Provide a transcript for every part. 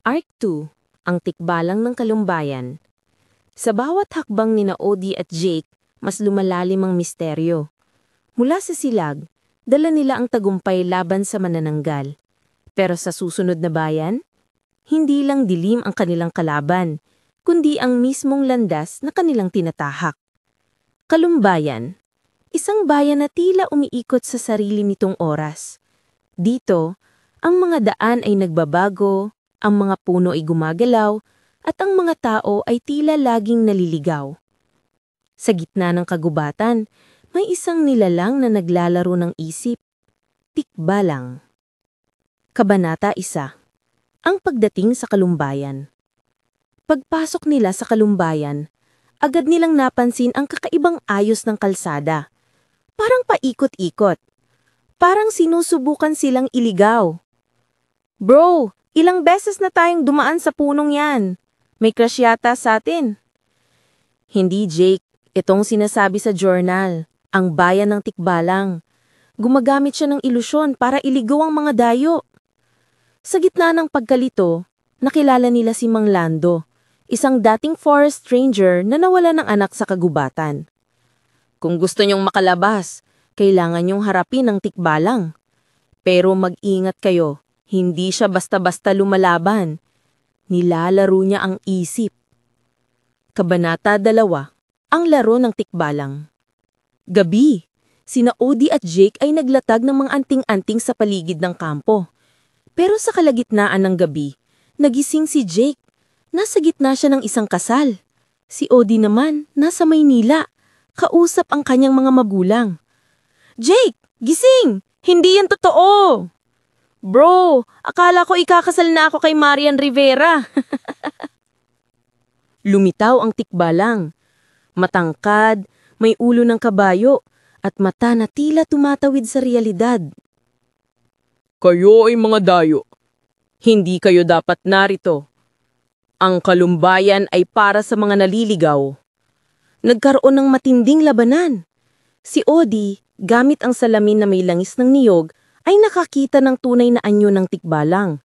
Arc 2, ang tikbalang ng kalumbayan. Sa bawat hakbang ni Odie at Jake, mas lumalalim ang misteryo. Mula sa silag, dala nila ang tagumpay laban sa manananggal. Pero sa susunod na bayan, hindi lang dilim ang kanilang kalaban, kundi ang mismong landas na kanilang tinatahak. Kalumbayan, isang bayan na tila umiikot sa sarili nitong oras. Dito, ang mga daan ay nagbabago, ang mga puno ay gumagalaw, at ang mga tao ay tila laging naliligaw. Sa gitna ng kagubatan, may isang nilalang na naglalaro ng isip. Tikbalang. Kabanata 1. Ang pagdating sa kalumbayan. Pagpasok nila sa kalumbayan, agad nilang napansin ang kakaibang ayos ng kalsada. Parang paikot-ikot. Parang sinusubukan silang iligaw. Bro, ilang beses na tayong dumaan sa punong yan. May crush yata sa atin. Hindi, Jake. Itong sinasabi sa journal, ang bayan ng Tikbalang. Gumagamit siya ng ilusyon para iligaw ang mga dayo. Sa gitna ng pagkalito, nakilala nila si Mang Lando, isang dating forest ranger na nawala ng anak sa kagubatan. Kung gusto niyong makalabas, kailangan niyong harapin ang Tikbalang. Pero mag-ingat kayo, hindi siya basta-basta lumalaban. Nilalaro niya ang isip. Kabanata 2. Ang laro ng Tikbalang. Gabi, sina Odie at Jake ay naglatag ng mga anting-anting sa paligid ng kampo. Pero sa kalagitnaan ng gabi, nagising si Jake. Nasa gitna siya ng isang kasal. Si Odie naman, nasa Maynila. Kausap ang kanyang mga magulang. Jake, gising! Hindi yan totoo! Bro, akala ko ikakasal na ako kay Marian Rivera. Lumitaw ang Tikbalang. Matangkad, may ulo ng kabayo, at mata na tila tumatawid sa realidad. Kayo ay mga dayo. Hindi kayo dapat narito. Ang kalumbayan ay para sa mga naliligaw. Nagkaroon ng matinding labanan. Si Odie, gamit ang salamin na may langis ng niyog, ay nakakita ng tunay na anyo ng Tikbalang.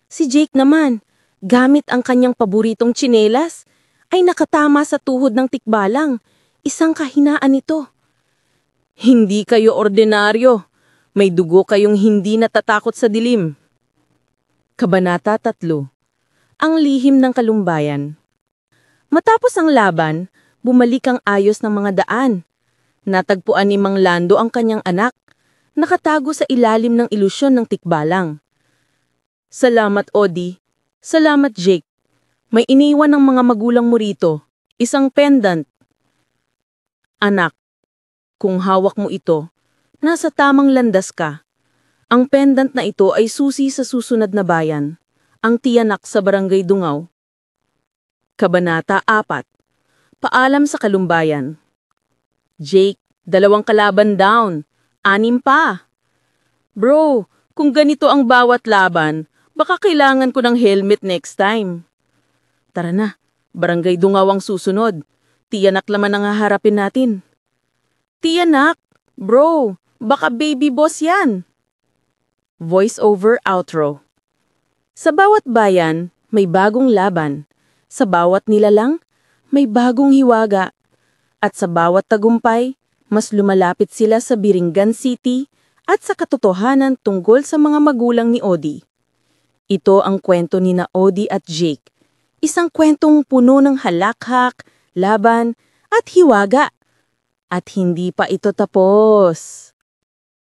Si Jake naman, gamit ang kanyang paboritong tsinelas, ay nakatama sa tuhod ng Tikbalang. Isang kahinaan ito. Hindi kayo ordinaryo. May dugo kayong hindi natatakot sa dilim. Kabanata 3. Ang lihim ng kalumbayan. Matapos ang laban, bumalik ang ayos ng mga daan. Natagpuan ni Mang Lando ang kanyang anak, nakatago sa ilalim ng ilusyon ng Tikbalang. Salamat, Odie. Salamat, Jake. May iniwan ng mga magulang mo rito. Isang pendant. Anak, kung hawak mo ito, nasa tamang landas ka. Ang pendant na ito ay susi sa susunod na bayan, ang tiyanak sa Barangay Dungaw. Kabanata 4. Paalam sa kalumbayan. Jake, 2 kalaban down. 6 pa. Bro, kung ganito ang bawat laban, baka kailangan ko ng helmet next time. Tara na, Barangay Dungaw ang susunod. Tiyanak naman ang haharapin natin. Tiyanak? Bro, baka baby boss yan. Voice over outro. Sa bawat bayan, may bagong laban. Sa bawat nilalang, may bagong hiwaga. At sa bawat tagumpay, mas lumalapit sila sa Biringan City at sa katotohanan tungkol sa mga magulang ni Odie. Ito ang kwento ni Odie at Jake. Isang kwentong puno ng halakhak, laban, at hiwaga. At hindi pa ito tapos.